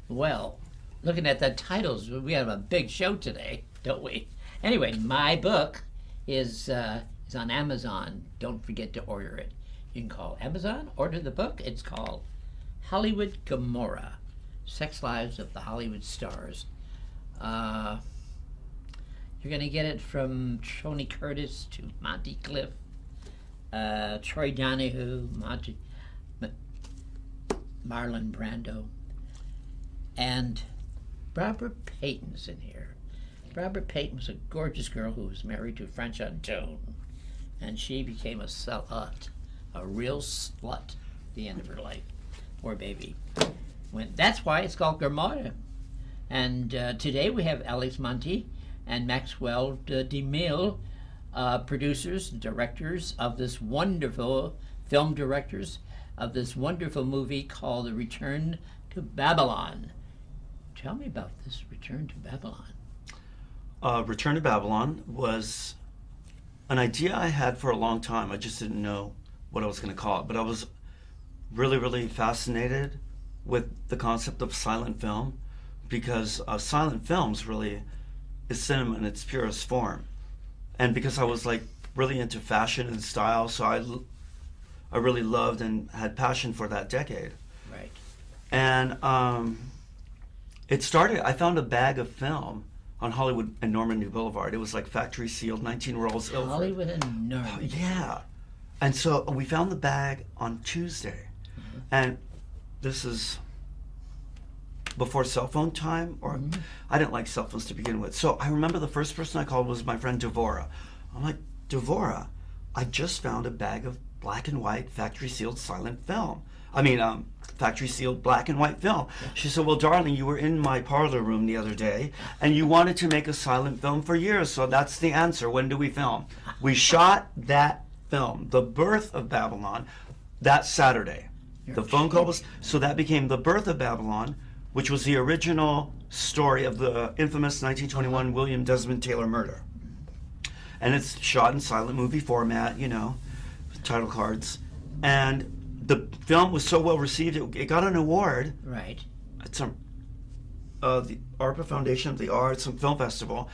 Well, looking at the titles, we have a big show today, don't we? Anyway, my book is on Amazon. Don't forget to order it. You can call Amazon, order the book. It's called Hollywood Gomorrah, Sex Lives of the Hollywood Stars. You're going to get it from Tony Curtis to Monty Cliff, Troy Donahue, Marlon Brando, and Barbara Payton's in here. Barbara Payton was a gorgeous girl who was married to French Antone, and she became a slut, a real slut at the end of her life. Poor baby. That's why it's called Gomorrah. And today we have Alex Monty and Maxwell Demil, producers and directors of this wonderful, film directors of this wonderful movie called The Return to Babylon. Tell me about this Return to Babylon. Return to Babylon was an idea I had for a long time. I just didn't know what I was going to call it, but I was really, really fascinated with the concept of silent film, because silent films really is cinema in its purest form. And because I was like really into fashion and style, so I really loved and had passion for that decade. Right. And it started, I found a bag of film on Hollywood and Normandy Boulevard. It was like factory sealed, 19 rolls. Hollywood and Normandy. Yeah. And so we found the bag on Tuesday. Mm-hmm. And this is before cell phone time, or I didn't like cell phones to begin with. So I remember the first person I called was my friend Devora. I'm like, Devora, I just found a bag of black and white factory sealed silent film. Factory sealed black and white film. She said, well, darling, you were in my parlor room the other day and you wanted to make a silent film for years. So that's the answer. When do we film? We shot that film, The Birth of Babylon, that Saturday. The phone call was, so that became The Birth of Babylon, which was the original story of the infamous 1921 William Desmond Taylor murder. And it's shot in silent movie format, you know, title cards. And the film was so well received, it got an award. Right. At some, the ARPA Foundation of the Arts, some film festival.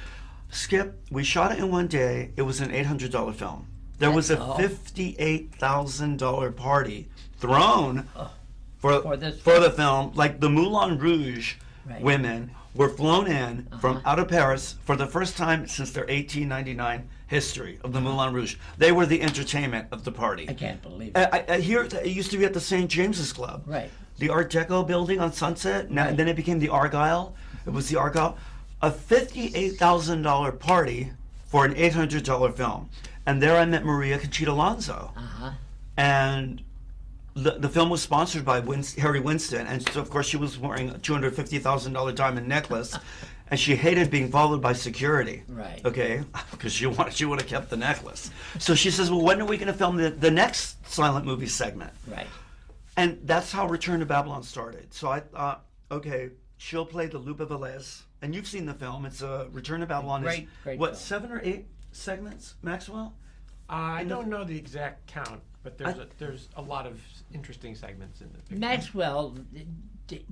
Skip, we shot it in one day. It was an $800 film. There was a $58,000 party thrown for the film. Like the Moulin Rouge women were flown in from out of Paris for the first time since their 1899 history of the Moulin Rouge. They were the entertainment of the party. I can't believe it. Here, it used to be at the St. James's Club. Right. The Art Deco building on Sunset. Now, then it became the Argyle. It was the Argyle. A $58,000 party for an $800 film. And there I met Maria Conchita Alonso. And the film was sponsored by Harry Winston, and so of course she was wearing a $250,000 diamond necklace, and she hated being followed by security. Right. Okay, because she would have kept the necklace. So she says, "Well, when are we going to film the next silent movie segment?" Right. And that's how Return to Babylon started. So I thought, okay, she'll play the Lupe Velez, and you've seen the film. It's Return to Babylon. Great what film. 7 or 8 segments, Maxwell? I don't know the exact count, but there's a lot of interesting segments in the picture. Maxwell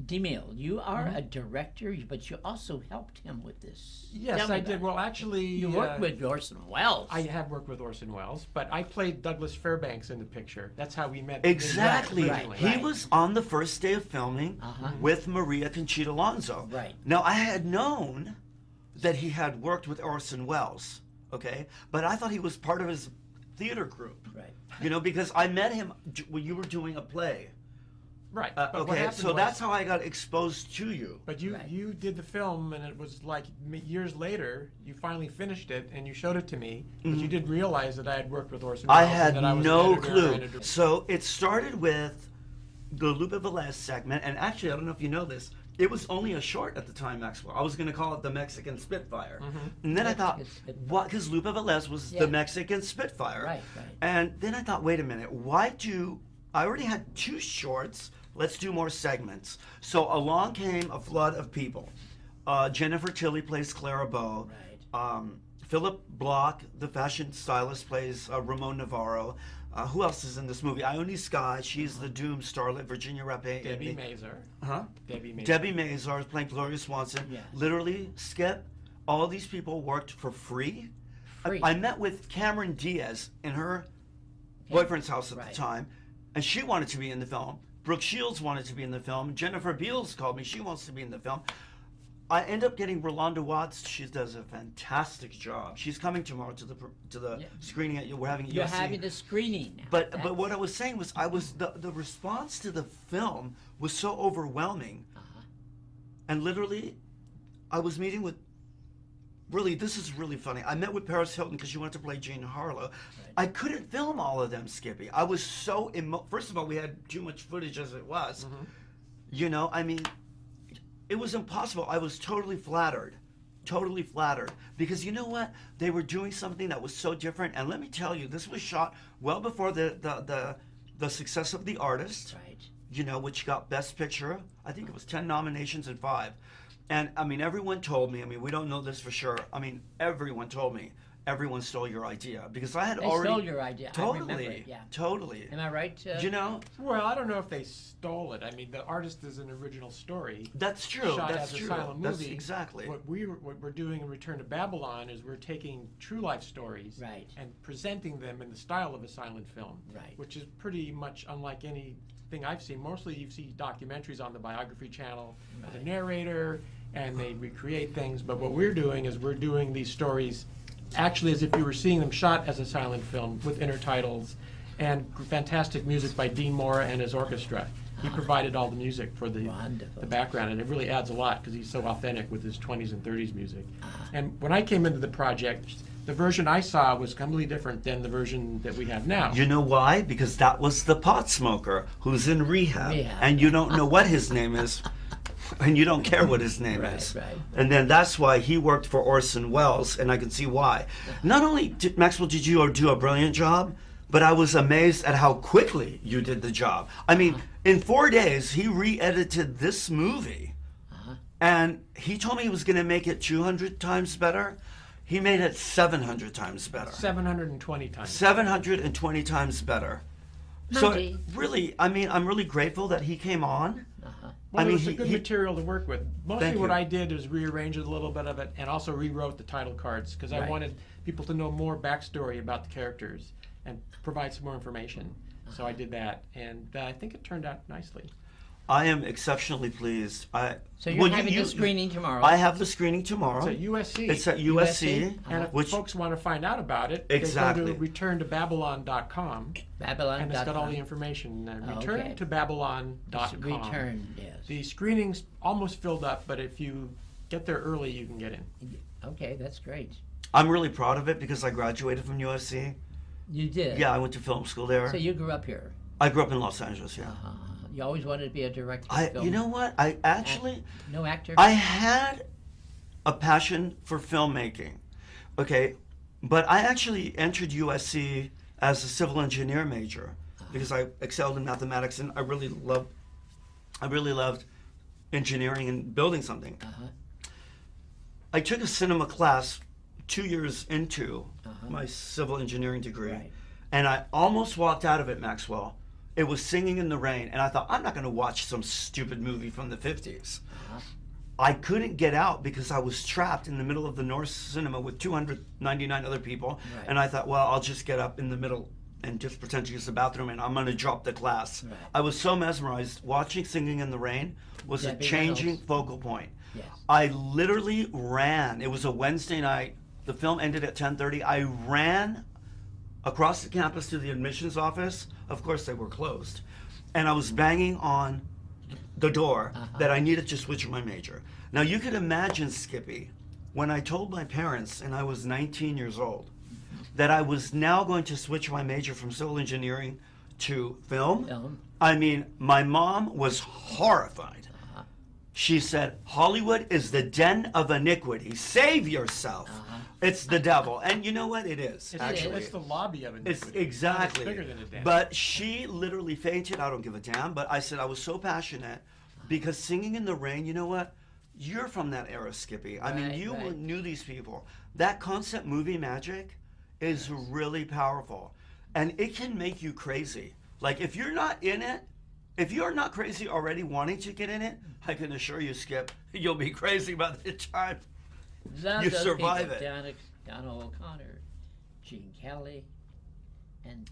Demil, you are a director, but you also helped him with this. Yes, I did. Well, actually, you worked with Orson Welles. I have worked with Orson Welles, but I played Douglas Fairbanks in the picture. That's how we met. Exactly. Right. He was on the first day of filming with Maria Conchita Alonso. Right. Now, I had known that he had worked with Orson Welles, okay? But I thought he was part of his theater group. Right. You know, because I met him when you were doing a play. Right. Okay, so that's how I got exposed to you. But you did the film, and it was like years later, you finally finished it, and you showed it to me, but you didn't realize that I had worked with Orson Welles. I had no clue. And So it started with the Lupe Velez segment, and actually, I don't know if you know this, it was only a short at the time, Maxwell. I was going to call it the Mexican Spitfire. And then I thought, what? Because Lupe Velez was the Mexican Spitfire. Right. And then I thought, wait a minute, I already had 2 shorts, let's do more segments. So along came a flood of people. Jennifer Tilly plays Clara Bow. Right. Philip Block, the fashion stylist, plays Ramon Navarro. Who else is in this movie? Ione Skye. She's the Doom starlet. Virginia Rapé. Debbie Mazar. Huh? Debbie Mazar. Debbie Mazar is playing Gloria Swanson. Yes. Literally, Skip, all these people worked for free. Free. I met with Cameron Diaz in her boyfriend's house at the time, and she wanted to be in the film. Brooke Shields wanted to be in the film. Jennifer Beals called me. She wants to be in the film. I end up getting Rolanda Watts. She does a fantastic job. She's coming tomorrow to the screening at we're having at You're USC. having the screening now. But what I was saying was the response to the film was so overwhelming, and literally, I was meeting with. Really, this is really funny. I met with Paris Hilton because she wanted to play Jean Harlow. Right. I couldn't film all of them, Skippy. I was so first of all, we had too much footage as it was. You know, I mean, it was impossible. I was totally flattered, because you know what? They were doing something that was so different. And let me tell you, this was shot well before the success of The Artist. Right. You know, which got Best Picture. I think it was 10 nominations and 5. And, I mean, everyone told me, I mean, we don't know this for sure. I mean, everyone told me, everyone stole your idea. Because I had They already... stole your idea. I remember it, yeah. Totally. Am I right? You know? Well, I don't know if they stole it. I mean, The Artist is an original story. That's true. Shot That's as true. a silent That's movie. exactly. What we're doing in Return to Babylon is we're taking true life stories and presenting them in the style of a silent film, which is pretty much unlike anything I've seen. Mostly you see documentaries on the Biography Channel with a narrator, and they recreate things. But what we're doing is we're doing these stories actually as if you were seeing them shot as a silent film with intertitles and fantastic music by Dean Moore and his orchestra. He provided all the music for the background, and it really adds a lot because he's so authentic with his 20s and 30s music. And when I came into the project, the version I saw was completely different than the version that we have now. You know why? Because that was the pot smoker who's in rehab. And you don't know what his name is. And you don't care what his name is. And then that's why he worked for Orson Welles, and I can see why. Not only did Maxwell, did you do a brilliant job, but I was amazed at how quickly you did the job. I mean, in 4 days, he re-edited this movie, and he told me he was going to make it 200 times better. He made it 700 times better. 720 times. 720 times better. Monty. So really, I mean, I'm really grateful that he came on. Well, it was a good material to work with. Mostly what I did is rearrange a little bit of it and also rewrote the title cards because I wanted people to know more backstory about the characters and provide some more information. So I did that, and I think it turned out nicely. I am exceptionally pleased. So you're having the screening tomorrow? I have the screening tomorrow. It's at USC. It's at USC. And if folks want to find out about it, they go to returntobabylon.com. Babylon.com. And it's got all the information. Returntobabylon.com. Return, yes. The screening's almost filled up, but if you get there early, you can get in. Okay, that's great. I'm really proud of it because I graduated from USC. You did? Yeah, I went to film school there. So you grew up here? I grew up in Los Angeles, yeah. You always wanted to be a director of film? You know what? I actually... No actor? I had a passion for filmmaking, okay? But I actually entered USC as a civil engineer major because I excelled in mathematics, and I really loved engineering and building something. I took a cinema class 2 years into my civil engineering degree, and I almost walked out of it, Maxwell. It was Singing in the Rain, and I thought, I'm not going to watch some stupid movie from the 50s. I couldn't get out because I was trapped in the middle of the North Cinema with 299 other people, and I thought, well, I'll just get up in the middle and just pretend to use the bathroom, and I'm going to drop the class. I was so mesmerized. Watching Singing in the Rain was a changing focal point. I literally ran. It was a Wednesday night. The film ended at 10:30. I ran across the campus to the admissions office. Of course, they were closed. And I was banging on the door that I needed to switch my major. Now, you could imagine, Skippy, when I told my parents, and I was 19 years old, that I was now going to switch my major from civil engineering to film. I mean, my mom was horrified. She said, Hollywood is the den of iniquity. Save yourself. It's the devil. And you know what? It is, actually. It's the lobby of iniquity. It's exactly. It's bigger than a den. But she literally fainted. I don't give a damn. But I said I was so passionate because Singing in the Rain, you know what? You're from that era, Skippy. I mean, you knew these people. That concept movie magic is really powerful. and it can make you crazy. Like, if you're not in it, if you're not crazy already wanting to get in it, I can assure you, Skip, you'll be crazy by the time you survive it. Donald O'Connor, Gene Kelly,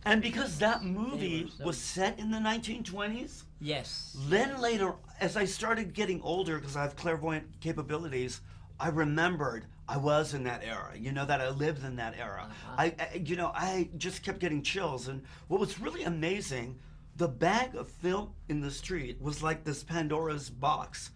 and because that movie was set in the 1920s, yes. Then later, as I started getting older, because I have clairvoyant capabilities, I remembered I was in that era. You know, that I lived in that era. I just kept getting chills. And what was really amazing, the bag of film in the street was like this Pandora's box.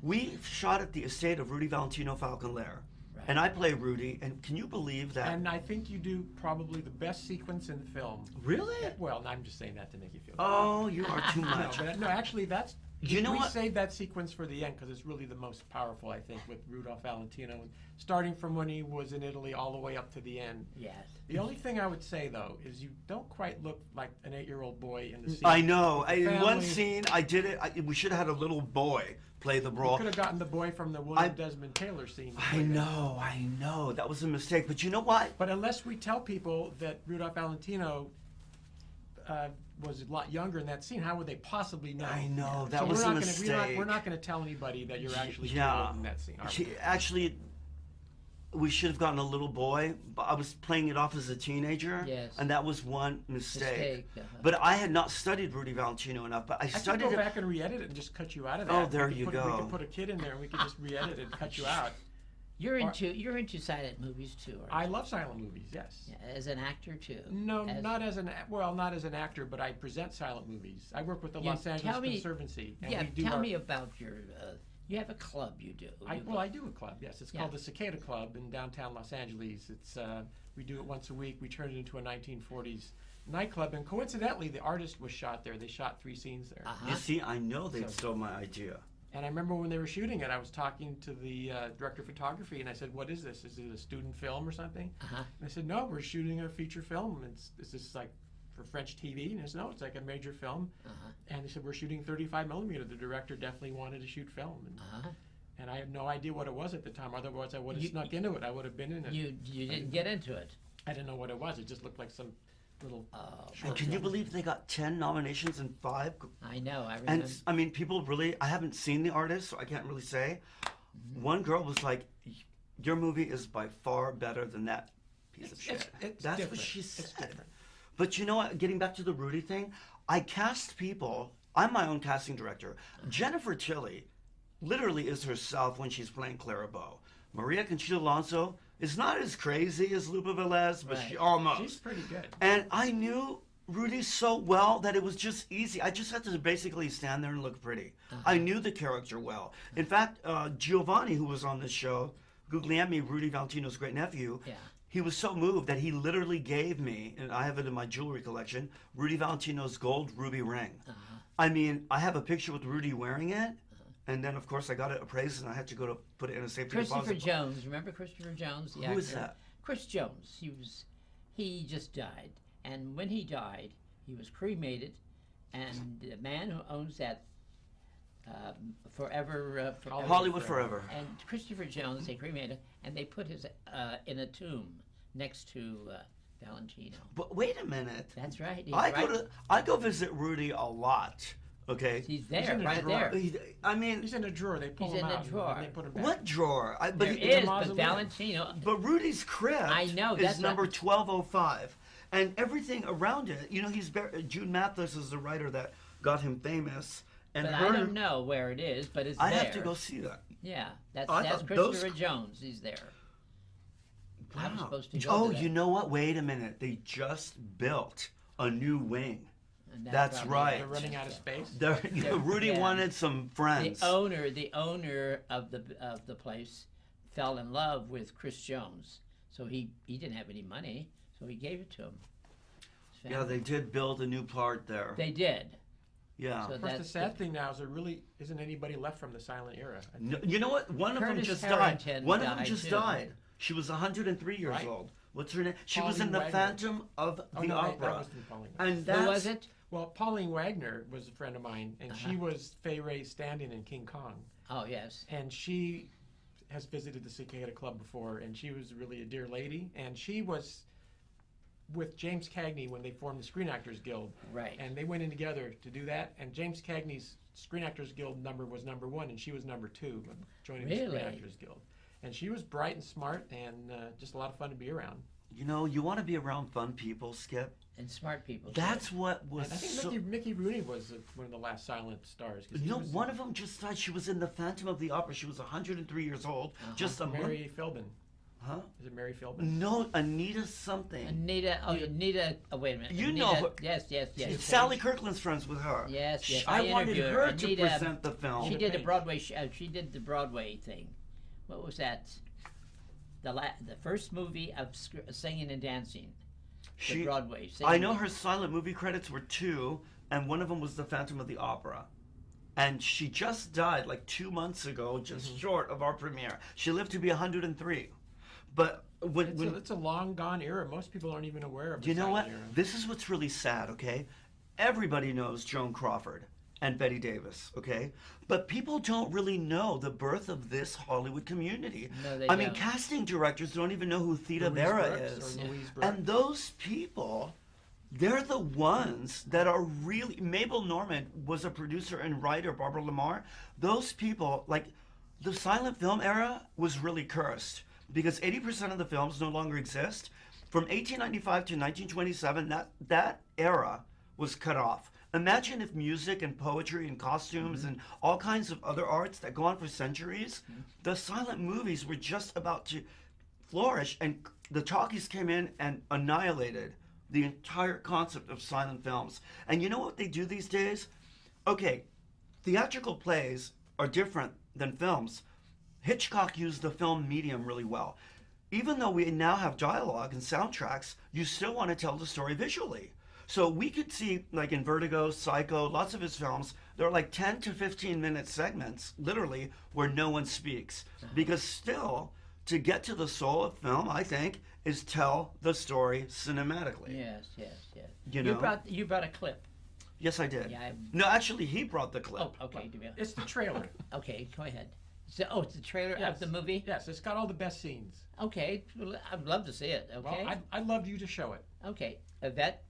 We shot at the estate of Rudy Valentino Falcon Lair. Right. And I play Rudy, and can you believe that? And I think you do probably the best sequence in the film. Really? Well, I'm just saying that to make you feel Oh, you are too much. No, actually, that's... You know what? We saved that sequence for the end because it's really the most powerful, I think, with Rudolph Valentino, starting from when he was in Italy all the way up to the end. Yes. The only thing I would say, though, is you don't quite look like an 8-year-old boy in the scene. I know. In one scene, I did it. We should have had a little boy play the role. You could have gotten the boy from the William Desmond Taylor scene. I know. That was a mistake. But you know what? But unless we tell people that Rudolph Valentino was a lot younger in that scene, how would they possibly know? I know, that was a mistake. We're not going to tell anybody that you're actually killed in that scene. Actually, we should have gotten a little boy, but I was playing it off as a teenager, and that was one mistake. But I had not studied Rudy Valentino enough, but I studied I could go back and re-edit it and just cut you out of that. Oh, there you go. We could put a kid in there and we could just re-edit it and cut you out. You're into silent movies too, aren't you? I love silent movies, yes. Yeah, as an actor too. No, not as an actor, but I present silent movies. I work with the Los Angeles Conservancy. And tell me about your. You have a club, you do. I do a club. Yes, it's called the Cicada Club in downtown Los Angeles. It's we do it once a week. We turn it into a 1940s nightclub, and coincidentally, the artist was shot there. They shot 3 scenes there. You see, I know they stole my idea. And I remember when they were shooting it, I was talking to the director of photography, and I said, "What is this? Is it a student film or something?" And I said, "No, we're shooting a feature film. Is this like for French TV?" And I said, "No, it's like a major film." And they said, "We're shooting 35 millimeter. The director definitely wanted to shoot film." And I had no idea what it was at the time. Otherwise, I would have snuck into it. I would have been in it. You didn't get into it. I didn't know what it was. It just looked like some little. And can you believe they got 10 nominations and 5? I know. I remember. And I mean, people really. I haven't seen the artist, so I can't really say. One girl was like, "Your movie is by far better than that piece of shit." That's different. what she said. But you know what? Getting back to the Rudy thing, I cast people. I'm my own casting director. Jennifer Tilly literally is herself when she's playing Clara Bow. Maria Conchita Alonso is not as crazy as Lupa Velez, but she almost. She's pretty good. And I knew Rudy so well that it was just easy. I just had to basically stand there and look pretty. I knew the character well. In fact, Giovanni, who was on this show, Guglielmi, Rudy Valentino's great nephew, he was so moved that he literally gave me, and I have it in my jewelry collection, Rudy Valentino's gold ruby ring. I mean, I have a picture with Rudy wearing it. And then, of course, I got it appraised, and I had to go to put it in a safety deposit. Christopher Jones, remember Christopher Jones, the actor? Who is that? Chris Jones. He just died, and when he died, he was cremated, and the man who owns that forever Hollywood Forever. And Christopher Jones, they cremated, and they put his in a tomb next to Valentino. But wait a minute. That's right. I go visit Rudy a lot. Okay. He's there, right there. He's in a drawer. They pull him out. He's in a drawer. And they put him back. What drawer? But Valentino. But Rudy's crypt is number 1205. And everything around it, he's buried. Jude Mathis is the writer that got him famous. And I don't know where it is, but it's there. I have to go see that. Yeah, that's Christopher Jones. He's there. Wow. I was supposed to go to that. You know what? Wait a minute. They just built a new wing. That's right. They're running out of space. Rudy wanted some friends. The owner of the place fell in love with Chris Jones, so he didn't have any money, so he gave it to him. Yeah, they did build a new part there. They did. Yeah. So the sad thing now is there really isn't anybody left from the silent era. No, you know what? One of them just died. One of them just died. She was 103 years old. What's her name? She was in the Phantom of the Opera. And who was it? Well, Pauline Wagner was a friend of mine, and she was Fay Wray's stand-in in King Kong. Oh, yes. And she has visited the Cicada Club before, and she was really a dear lady. And she was with James Cagney when they formed the Screen Actors Guild. Right. And they went in together to do that. And James Cagney's Screen Actors Guild number was #1, and she was #2, joining the Screen Actors Guild. And she was bright and smart, and just a lot of fun to be around. You know, you want to be around fun people, Skip. And smart people. That's what was. And I think Mickey Rooney was one of the last silent stars. No, one of them just died. She was in the Phantom of the Opera. She was 103 years old. Just a Mary Philbin. Huh? Is it Mary Philbin? No, Anita something. Anita. Oh, Anita. Oh, wait a minute. You Anita, know her. Yes. Sally Kirkland's friends with her. Yes. I wanted her to Anita, present the film. She did a Broadway. She did the Broadway thing. What was that? The first movie of singing and dancing. The Broadway. I know her silent movie credits were 2, and one of them was The Phantom of the Opera. And she just died like 2 months ago, just short of our premiere. She lived to be 103. But it's a long gone era. Most people aren't even aware of it. You know what? Era. This is what's really sad, okay? Everybody knows Joan Crawford and Bette Davis, okay? But people don't really know the birth of this Hollywood community. No, they don't. I mean, casting directors don't even know who Theda Bara is. And those people, they're the ones that are really... Mabel Normand was a producer and writer, Barbara Lamar. Those people, like, the silent film era was really cursed because 80% of the films no longer exist. From 1895 to 1927, that era was cut off. Imagine if music and poetry and costumes and all kinds of other arts that go on for centuries, the silent movies were just about to flourish, and the talkies came in and annihilated the entire concept of silent films. And you know what they do these days? Okay, theatrical plays are different than films. Hitchcock used the film medium really well. Even though we now have dialogue and soundtracks, you still want to tell the story visually. So we could see, like in Vertigo, Psycho, lots of his films, there are like 10 to 15 minute segments, literally, where no one speaks. Because still, to get to the soul of film, I think, is tell the story cinematically. Yes. You know? You brought a clip. Yes, I did. Yeah, No, actually, he brought the clip. Oh, okay. It's the trailer. Okay, go ahead. So, it's the trailer of the movie? Yes, it's got all the best scenes. Okay, well, I'd love to see it, okay? Well, I'd love you to show it. Okay, Yvette?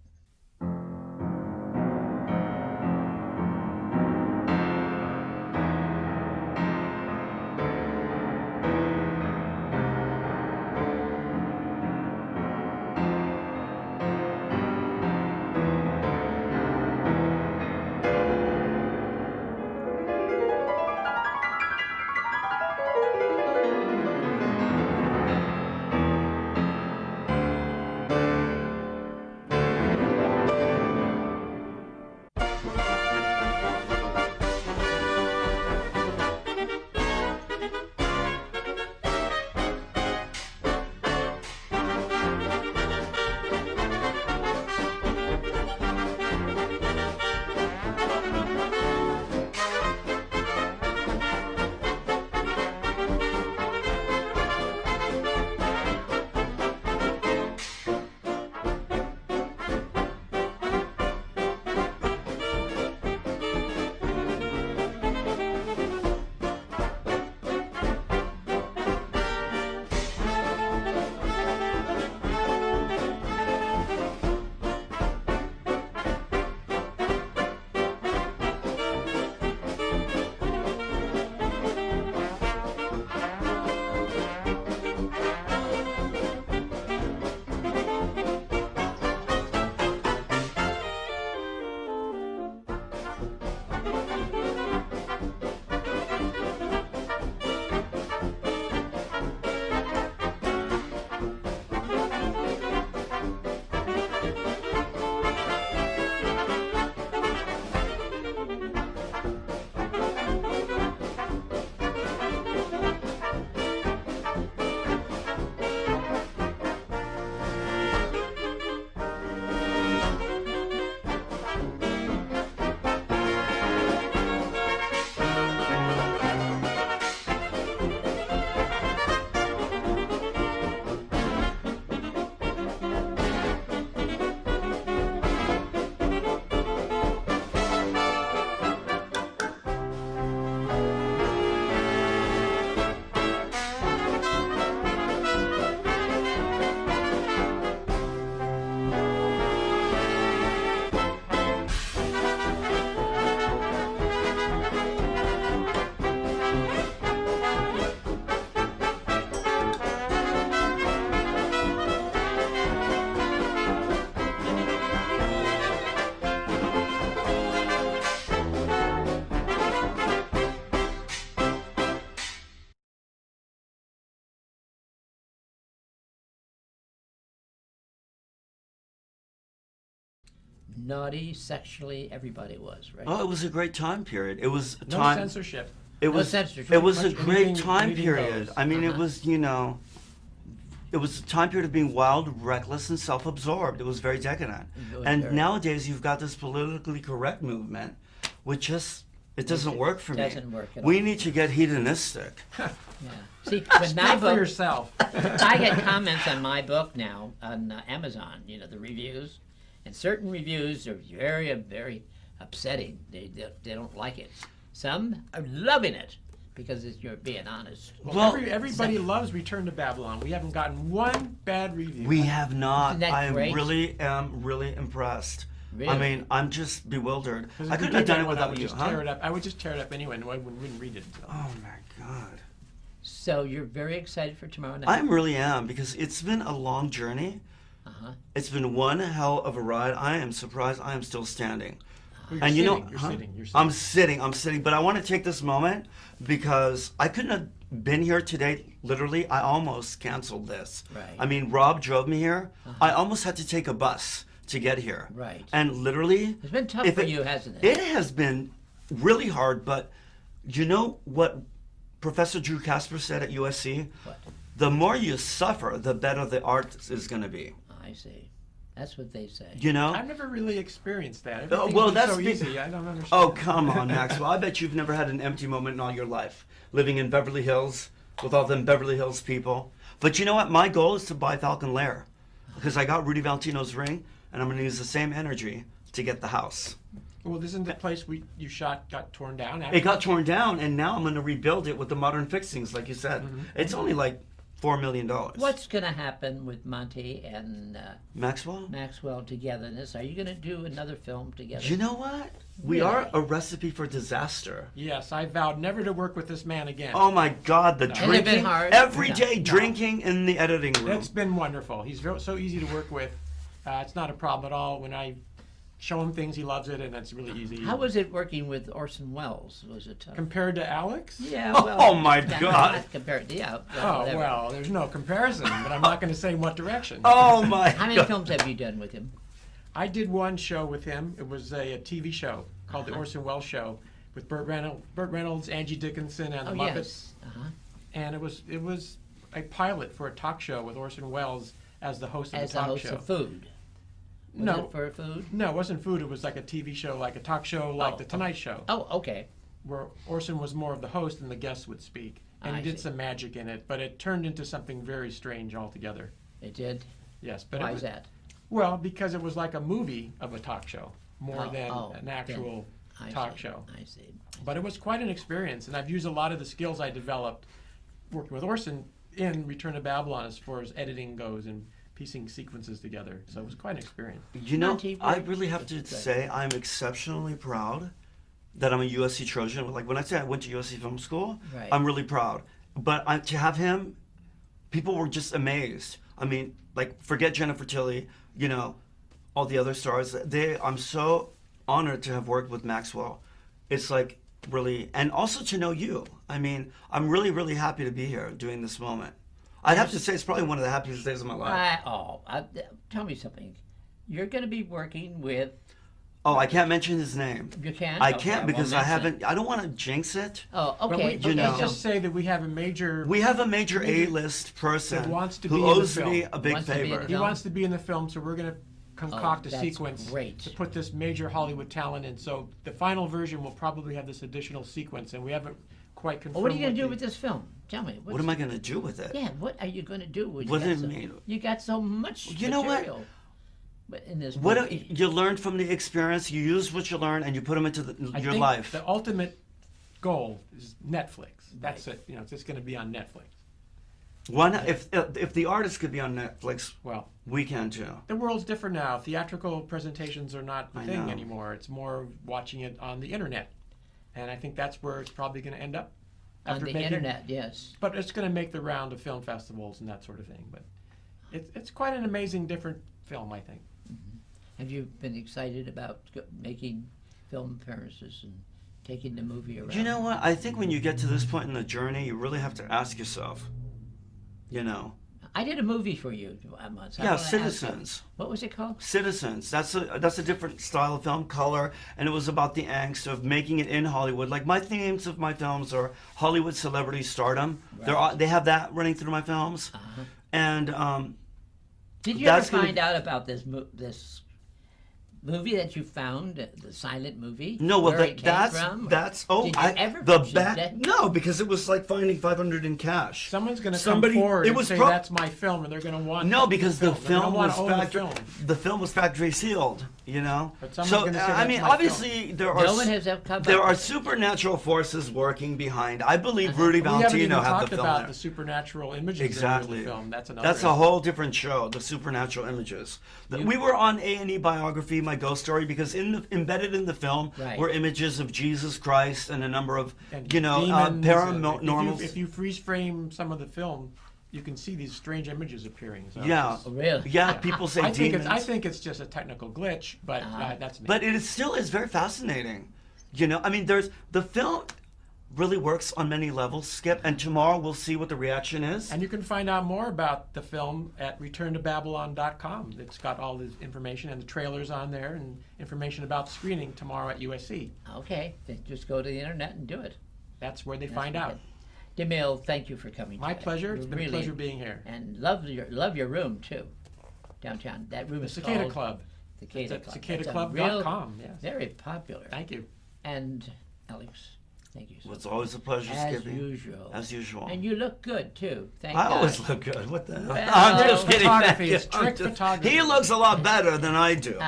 naughty, sexually, everybody was, right? Oh, it was a great time period. It was no time. censorship. It was censorship. It was a Much great anything- time anything period. goes. I mean, it was, you know, it was a time period of being wild, reckless, and self-absorbed. It was very decadent. And nowadays, you've got this politically correct movement, which just it doesn't work for me. Doesn't work at We all. need to get hedonistic. Yeah. See, when my Speak for book, yourself. I get comments on my book now on Amazon. You know, the reviews, and certain reviews are very, very upsetting. They don't like it. Some are loving it because you're being honest. Well, everybody loves Return to Babylon. We haven't gotten one bad review. We have not. Isn't that I great? really am impressed. Really? I mean, I'm just bewildered. 'Cause if I we couldn't did have done that it one, without you, I would just tear it up anyway, and I wouldn't read it. So. Oh my God. So you're very excited for tomorrow night? I really am, because it's been a long journey. Uh-huh. It's been one hell of a ride. I am surprised I am still standing. Well, And you're you know, sitting, you're huh? sitting, you're sitting. I'm sitting, but I want to take this moment because I couldn't have been here today. Literally, I almost canceled this. Right. I mean, Rob drove me here. I almost had to take a bus to get here. Right. And literally, It's been tough for you, hasn't it? It has been really hard, but you know what Professor Drew Casper said at USC? What? The more you suffer, the better the art is going to be. I see. That's what they say. You know? I've never really experienced that. Oh, Everything's well, been that's so be- easy. I don't understand. Oh, come on, Maxwell. I bet you've never had an empty moment in all your life, living in Beverly Hills with all them Beverly Hills people. But you know what? My goal is to buy Falcon Lair because I got Rudy Valentino's ring, and I'm going to use the same energy to get the house. Well, isn't the place you shot got torn down? It got torn down, and now I'm going to rebuild it with the modern fixings, like you said. It's only like $4 million. What's going to happen with Monty and Maxwell? togetherness? Are you going to do another film together? You know what? We are a recipe for disaster. Yes, I vowed never to work with this man again. Oh my God, the Has it been drinking. hard? Every No. day drinking in the editing room. It's been wonderful. He's so easy to work with. It's not a problem at all. When I show him things, he loves it, and it's really easy. How was it working with Orson Welles? Was it tough? Compared to Alex? Yeah, Oh, well, my not God. compared to, yeah. Oh, whatever. well, there's no comparison, but I'm not going to say in what direction. Oh my How many God. films have you done with him? I did one show with him. It was a TV show called The Orson Welles Show with Burt Reynolds, Angie Dickinson, and the Oh, Muppets. yes. Uh-huh. And it was a pilot for a talk show with Orson Welles as the host of As the a talk host show. of Food. Was No. it for food? No, it wasn't food. It was like a TV show, like a talk show, like Oh, The Tonight Show, Oh, okay. where Orson was more of the host and the guests would speak. And I he did see. some magic in it, but it turned into something very strange altogether. It did? Yes, but Why it is was, that? well, because it was like a movie of a talk show more Oh, than oh, an actual I talk see. show. I see. But it was quite an experience, and I've used a lot of the skills I developed working with Orson in Return to Babylon as far as editing goes and piecing sequences together. So it was quite an experience. You know, Monty, I what- really have to Good. say I'm exceptionally proud that I'm a USC Trojan. Like when I say I went to USC Film School, Right. I'm really proud. But to have him, people were just amazed. I mean, like forget Jennifer Tilly, you know, all the other stars. I'm so honored to have worked with Maxwell. It's like really, and also to know you. I mean, I'm really, really happy to be here doing this moment. I'd have to say it's probably one of the happiest days of my life. Tell me something. You're going to be working with. Oh, I can't mention his name. You can't. I Okay, can't won't because I mention haven't. it. I don't want to jinx it. Oh, But okay. we you know. let's just say that we have a major. We have a major A-list person That wants to who be in the owes me film. a big Wants to be in favor. the He film. wants to be in the film, so we're going to concoct a that's sequence great. to put this major Hollywood talent in. So the final version will probably have this additional sequence, and we haven't quite confirmed. Well, what are you going to do the- with this film? Tell me. What am I going to do with it? Yeah, what are you going to do with What you do got you so- mean? You got so much You know what? material. But in this What movie. you learn from the experience, you use what you learn, and you put them into I your think life. The ultimate goal is Netflix. That's it. You know, it's just going to be on Netflix. Why not? If the artist could be on Netflix, Well, we can too. the world's different now. Theatrical presentations are not the I thing know. anymore. It's more watching it on the internet, and I think that's where it's probably going to end up. on the internet, yes. But it's going to make the round of film festivals and that sort of thing. But it's quite an amazing, different film, I think. Have you been excited about making film appearances and taking the movie around? You know what? I think when you get to this point in the journey, you really have to ask yourself, you know, I did a movie for you once. Yeah, Citizens. What was it called? Citizens. That's a different style of film, color, and it was about the angst of making it in Hollywood. Like my themes of my films are Hollywood celebrity stardom. Right. They have that running through my films, and did you ever find out about this movie that you found, the silent movie? No, well, where it came from? That's Did you ever produce that? No, because it was like finding $500 in cash. Someone's going to come forward and say that's my film, and they're going to want. No, because the film was the film was factory sealed. You know. But someone's going to say I mean, obviously there are supernatural forces working behind. I believe Rudy Valentino had the film. We haven't even talked about the supernatural images exactly. in the film. That's a whole different show. The supernatural images. We were on A&E Biography, my ghost story, because embedded in the film were images of Jesus Christ and a number of paranormal. If you freeze frame some of the film, you can see these strange images appearing. So really? Yeah, people say demons. I think it's just a technical glitch, but that's me. But it still is very fascinating. You know, I mean, the film really works on many levels, Skip, and tomorrow we'll see what the reaction is. And you can find out more about the film at returntobabylon.com. It's got all the information and the trailers on there and information about screening tomorrow at USC. Okay, then just go to the internet and do it. That's where they find out. Demil, thank you for coming. My pleasure. It's been a pleasure being here. And love your room too, downtown. That room is Cicada called Club. Cicada Club. CicadaClub.com. Yes. Very popular. Thank you. And Alex, thank you. It's always a pleasure, Skippy. As usual. And you look good too. Thank I God. always look good. What the hell? Well, I'm just kidding. It's trick photography. He looks a lot better than I do.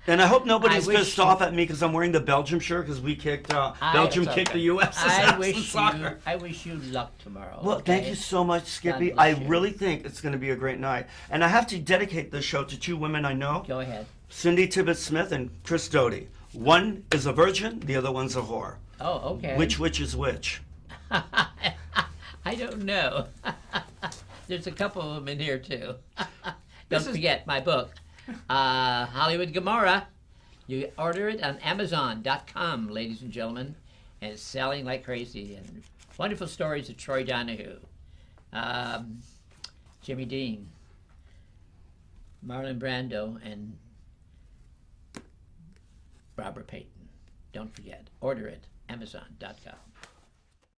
And I hope nobody's pissed off at me because I'm wearing the Belgium shirt because we kicked Belgium kicked the U.S. I wish you luck tomorrow. Well, thank you so much, Skippy. I really think it's going to be a great night. And I have to dedicate this show to two women I know. Go ahead. Cindy Tibbetts-Smith and Chris Doty. One is a virgin, the other one's a whore. Oh, okay. Which is which? I don't know. There's a couple of them in here too. Don't forget my book. Hollywood Gomorrah. You order it on Amazon.com, ladies and gentlemen, and it's selling like crazy. And wonderful stories of Troy Donahue, Jimmy Dean, Marlon Brando, and Barbara Payton. Don't forget, order it, Amazon.com.